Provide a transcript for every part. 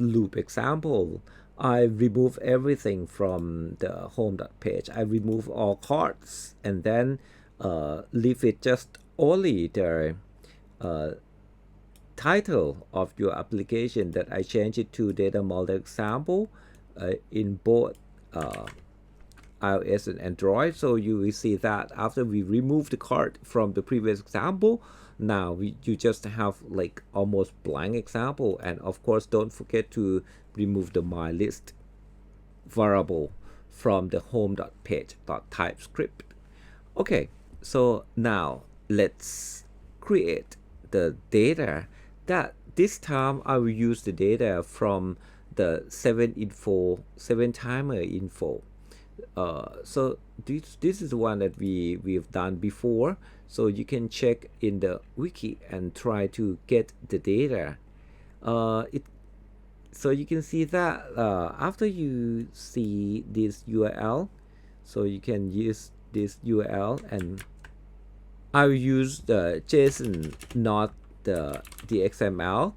loop example, I remove everything from the home page. I remove all cards and then leave it just only the uh, title of your application that I change it to data model example in both iOS and Android. So you will see that after we remove the card from the previous example, now you just have like almost blank example. And of course, don't forget to remove the my list variable from the home.page.typescript. Okay, so now let's create the data that this time I will use the data from the 7 timer info. So this is the one that we've done before, so you can check in the wiki and try to get the data. It so you can see that after you see this URL, so you can use this URL, and I will use the JSON, not the XML.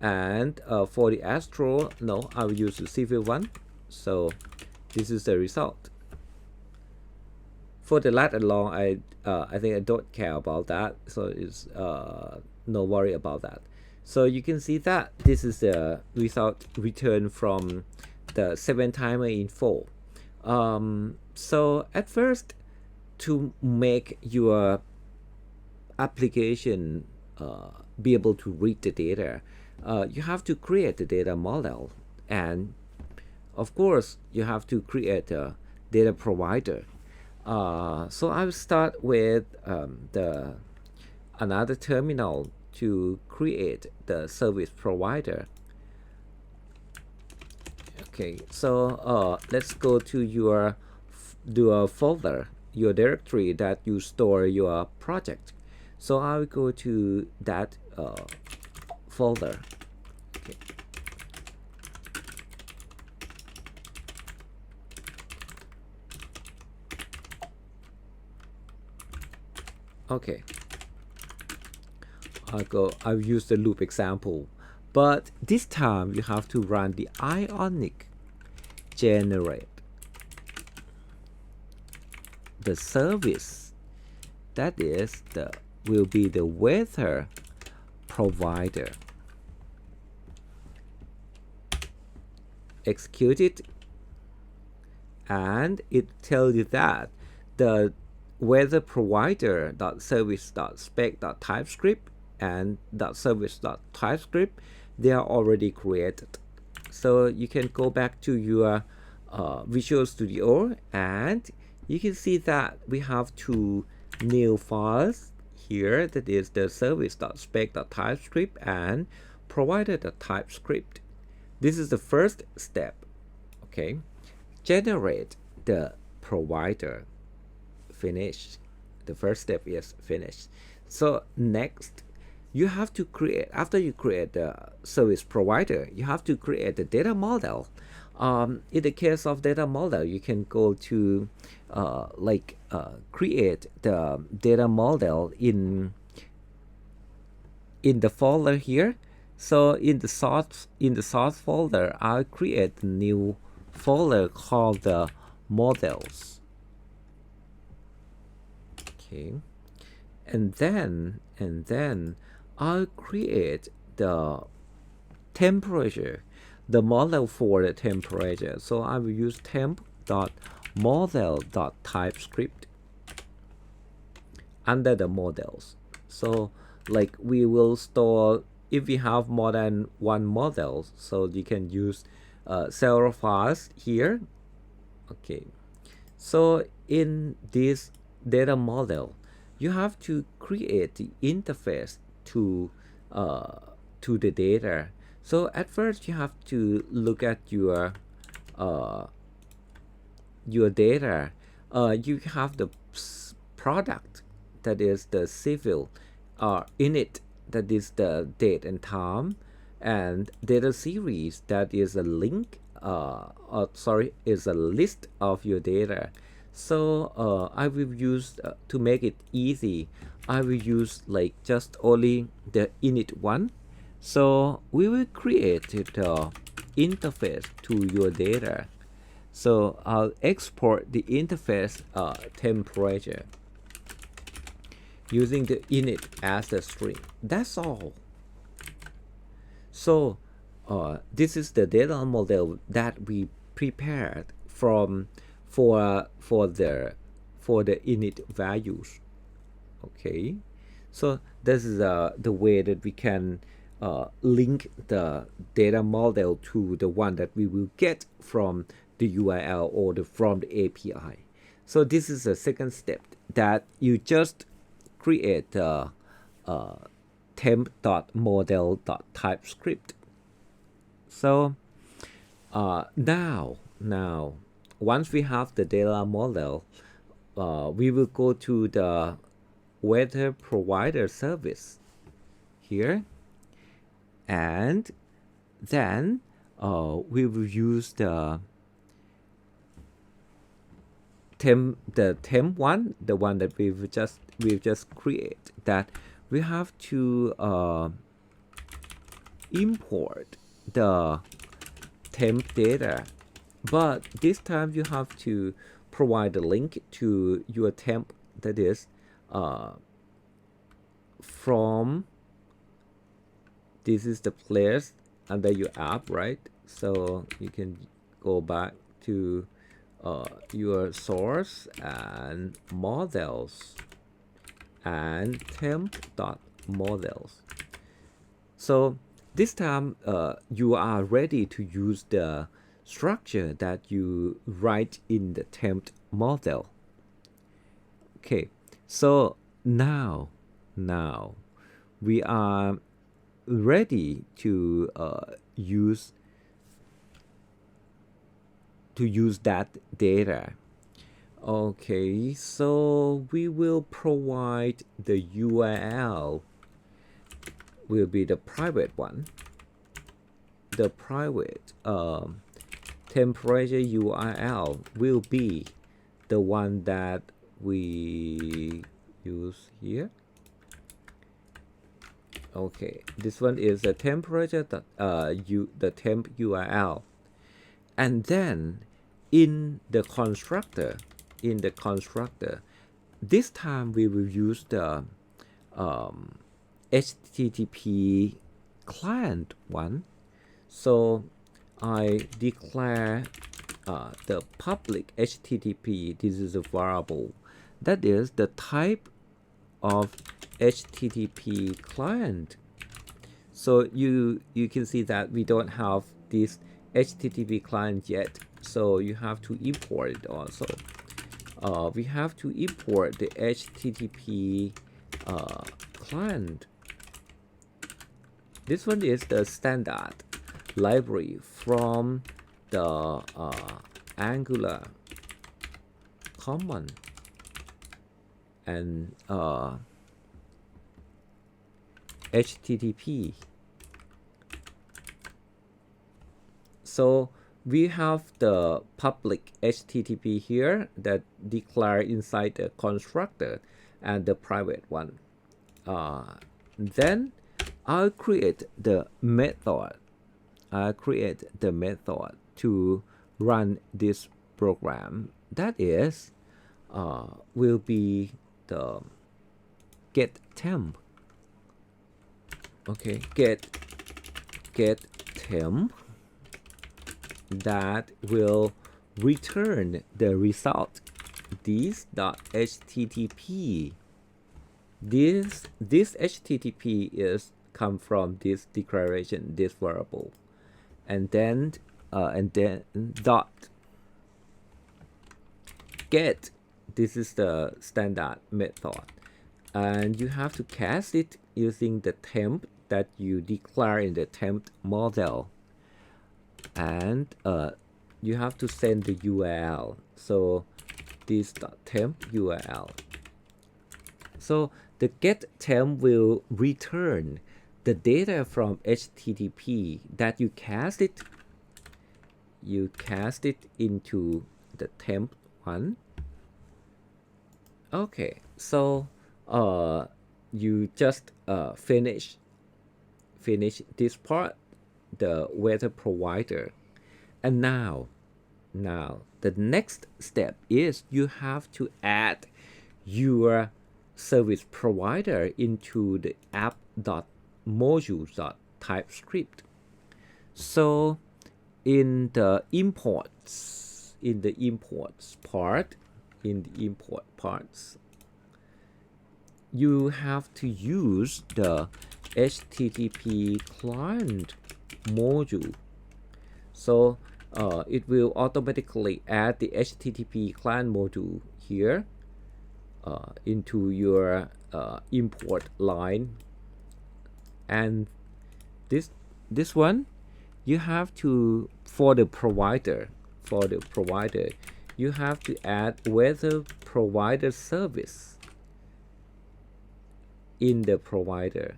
And for the Astro, no, I will use the civil one. So this is the result. For the lat and long, I think I don't care about that, so it's no worry about that. So you can see that this is the result returned from the 7 timer info. So at first, to make your application be able to read the data, you have to create the data model, and of course you have to create a data provider. So I will start with the another terminal to create the service provider. Okay, so let's go to your folder, your directory that you store your project. So I will go to that folder. Okay. Okay, I'll use the loop example, but this time you have to run the ionic generate the service that is the will be the weather provider. Execute it, and it tells you that the weather provider .service.spec.typescript and .service.typescript, they are already created. So you can go back to your Visual Studio, and you can see that we have two new files here, that is the service.spec.typescript and provider.typescript. This is the first step. Okay, generate the provider. Finished. The first step is finished. So next, you have to create, after you create the service provider, you have to create the data model. In the case of data model, you can go to create the data model in the folder here. So in the source folder, I'll create a new folder called the models. Okay, and then I'll create the temperature, the model for the temperature. So I will use temp.model.typescript under the models. So like we will store, if we have more than one model, so you can use several files here. Okay, so in this data model, you have to create the interface to the data. So at first you have to look at your data. You have the product, that is the civil, init, that is the date and time, and data series, that is a link, is a list of your data. So I will use to make it easy, I will use like just only the init one. So we will create the interface to your data. So I'll export the interface temperature using the init as a string. That's all. So this is the data model that we prepared from for the init values. Okay, so this is the way that we can link the data model to the one that we will get from the URL or from the API. So this is the second step, that you just create the temp.model.typescript. So now once we have the data model, we will go to the weather provider service here, and then we will use the temp one, the one that we've just created. That we have to import the temp data, but this time you have to provide a link to your temp, that is from, this is the place under your app, right? So you can go back to your source and models and temp.models. So this time you are ready to use the structure that you write in the temp model. Okay, so now we are ready to use that data. Okay, so we will provide the URL will be the private one. The private temperature URL will be the one that we use here. Okay, this one is the temperature that the temp URL, and then in the constructor, this time we will use the HTTP client one. So I declare the public HTTP. This is a variable, that is the type of HTTP client. So you can see that we don't have this HTTP client yet, so you have to import it also. We have to import the HTTP client. This one is the standard library from the Angular common and HTTP. So we have the public HTTP here that declare inside the constructor, and the private one. Then I'll create the method. To run this program. That is will be the get temp. Okay, get temp that will return the result, this.http. This HTTP is come from this declaration, this variable, and then dot get. This is the standard method, and you have to cast it using the temp that you declare in the temp model, and you have to send the URL. So this temp URL. So the get temp will return the data from HTTP that you cast it. You cast it into the temp one. Okay, so you just finish this part, the weather provider. And now the next step is you have to add your service provider into the app.module.typescript. So in the imports, in the imports part, in the import parts, you have to use the HTTP client module. So it will automatically add the HTTP client module here into your import line, and this one you have to, for the provider, you have to add weather provider service in the provider.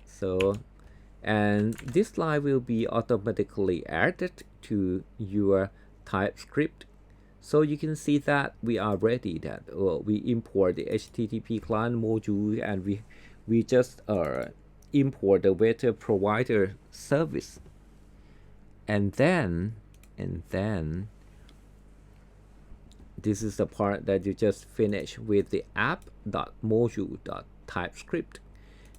So, and this line will be automatically added to your TypeScript. So you can see that we are ready, that we import the HTTP client module, and we just import the weather provider service. And then this is the part that you just finish with the app.module.typescript.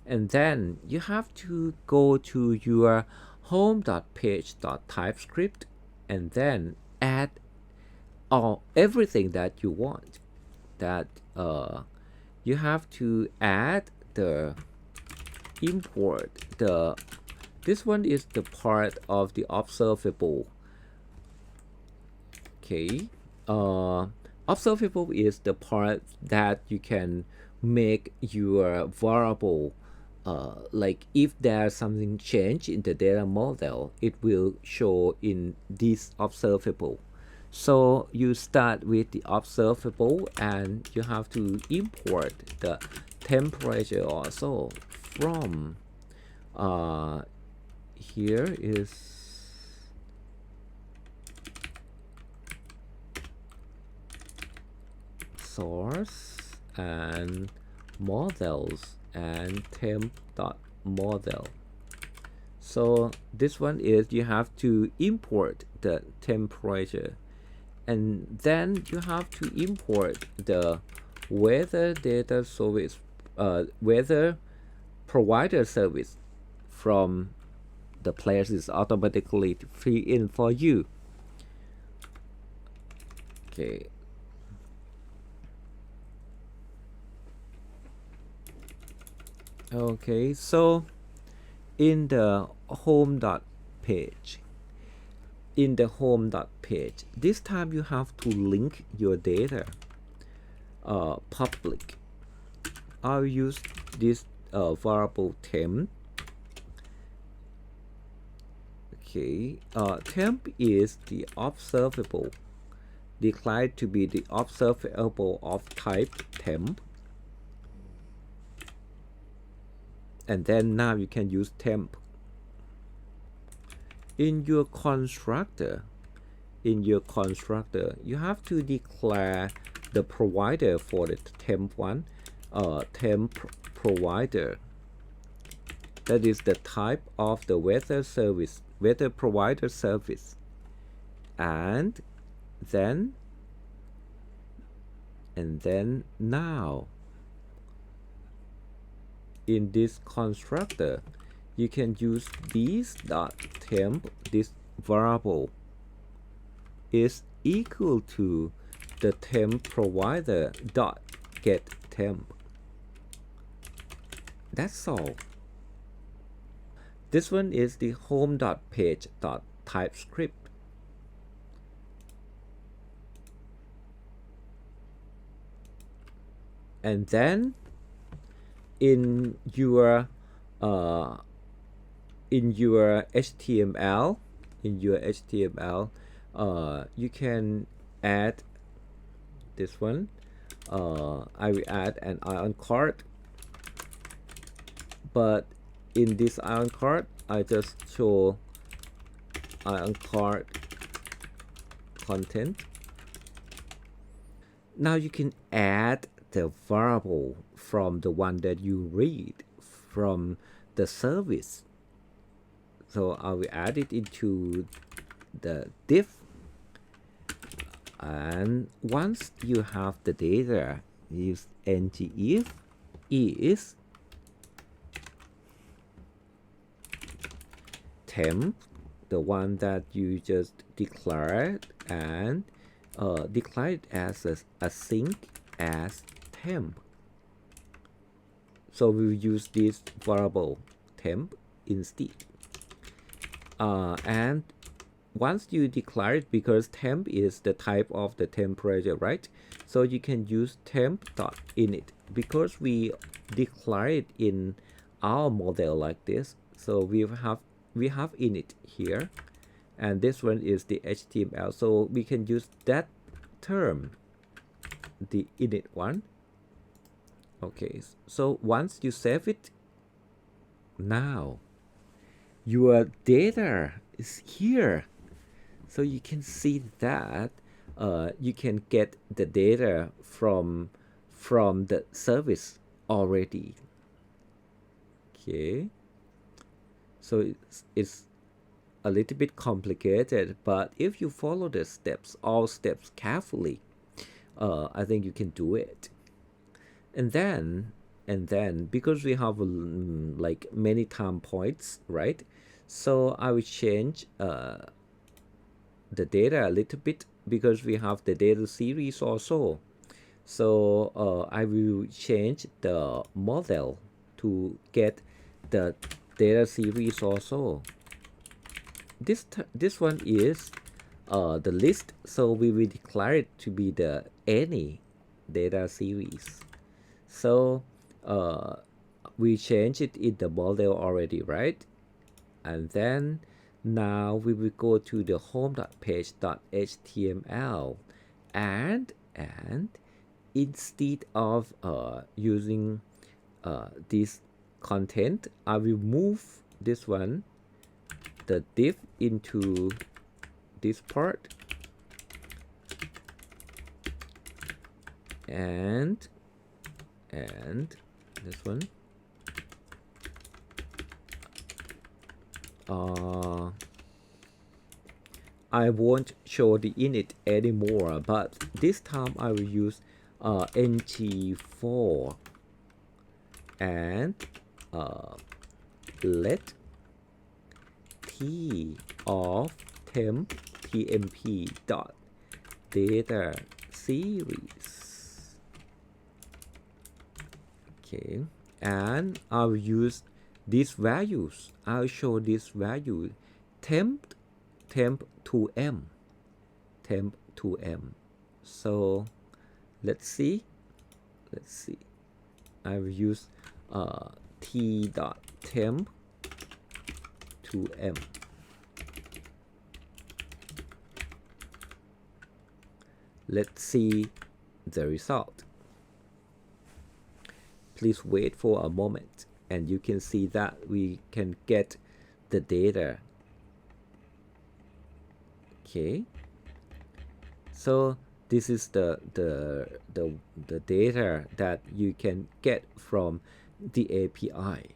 And then you have to go to your home.page.typescript and then add everything that you want. That you have to add the import, this one is the part of the observable. Okay, observable is the part that you can make your variable, like if there's something change in the data model, it will show in this observable. So you start with the observable, and you have to import the temperature also from here is source and models and temp.model. So this one is you have to import the temperature, and then you have to import the weather data service, weather provider service from the places automatically to fill in for you. Okay. Okay, so in the home.page, this time you have to link your data public. I'll use this variable temp. Okay, temp is the observable, declared to be the observable of type temp. And then now you can use temp. In your constructor, you have to declare the provider for the temp one, temp provider. That is the type of the weather provider service. And then now in this constructor, you can use this.temp, this variable is equal to the temp provider dot get temp. That's all. This one is the home.page.typescript. And then in your HTML, you can add this one. I will add an ion card, but in this ion card, I just show ion card content. Now you can add the variable from the one that you read from the service. So I will add it into the div, and once you have the data, use ngIf is temp, the one that you just declared, and declare it as a sync as temp. So we will use this variable temp instead. And once you declare it, because temp is the type of the temperature, right? So you can use temp.init because we declare it in our model like this. So we have init here, and this one is the HTML. So we can use that term, the init one. Okay, so once you save it, now your data is here. So you can see that you can get the data from the service already. Okay, so it's a little bit complicated, but if you follow the steps, all steps carefully, I think you can do it. And then because we have like many time points, right? So I will change the data a little bit because we have the data series also. So I will change the model to get the data series also. This one is the list, so we will declare it to be the any data series. So we change it in the model already, right? And then now we will go to the home.page.html, and instead of using this content, I will move this one, the div, into this part, and this one. I won't show the init anymore, but this time I will use ng4 and let t of temp tmp dot data series. Okay, and I'll use these values. I'll show this value temp to m, temp to m. So let's see. I will use t dot temp to m. Let's see the result. Please wait for a moment, and you can see that we can get the data. Okay, so this is the data that you can get from the API.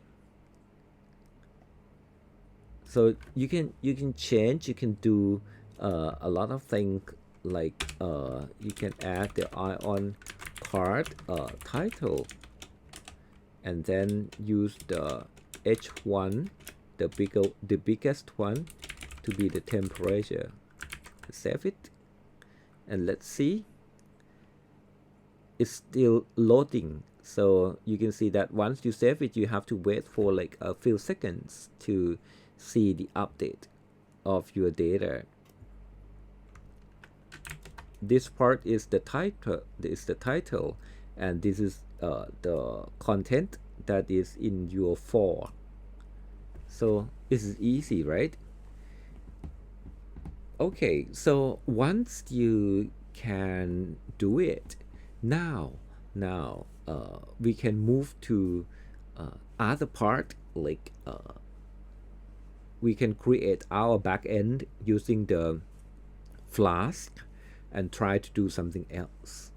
So you can change, you can do a lot of things, like you can add the ion card title, and then use the H1, the biggest one, to be the temperature. Save it, and let's see. It's still loading, so you can see that once you save it, you have to wait for like a few seconds to see the update of your data. This part is the title. And this is the content that is in your for. So this is easy, right? Okay, so once you can do it, now we can move to other part, like we can create our backend using the Flask and try to do something else.